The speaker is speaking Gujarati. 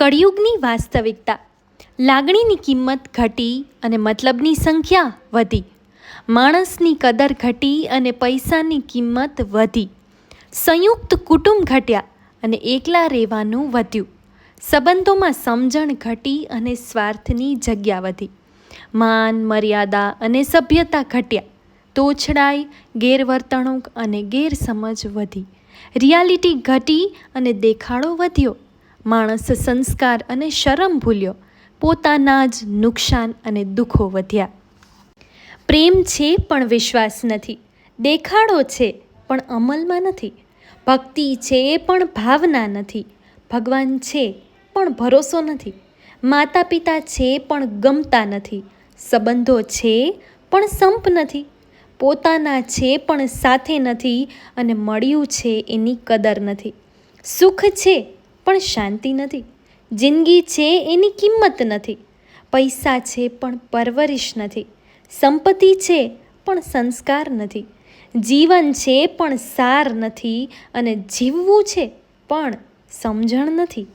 કળિયુગની વાસ્તવિકતા. લાગણીની કિંમત ઘટી અને મતલબની સંખ્યા વધી. માણસની કદર ઘટી અને પૈસાની કિંમત વધી. સંયુક્ત કુટુંબ ઘટ્યા અને એકલા રહેવાનું વધ્યું. સંબંધોમાં સમજણ ઘટી અને સ્વાર્થની જગ્યા વધી. માન, મર્યાદા અને સભ્યતા ઘટ્યા. તોછડાઈ, ગેરવર્તણૂક અને ગેરસમજ વધી. રિયાલિટી ઘટી અને દેખાડો વધ્યો. માણસ સંસ્કાર અને શરમ ભૂલ્યો. પોતાના જ નુકસાન અને દુઃખો વધ્યા. પ્રેમ છે પણ વિશ્વાસ નથી. દેખાડો છે પણ અમલમાં નથી. ભક્તિ છે પણ ભાવના નથી. ભગવાન છે પણ ભરોસો નથી. માતા પિતા છે પણ ગમતા નથી. સંબંધો છે પણ સંપ નથી. પોતાના છે પણ સાથે નથી અને મળ્યું છે એની કદર નથી. સુખ છે પણ શાંતિ નથી. જિંદગી છે એની કિંમત નથી. પૈસા છે પણ પરવરિશ નથી. સંપત્તિ છે પણ સંસ્કાર નથી. જીવન છે પણ સાર નથી અને જીવવું છે પણ સમજણ નથી.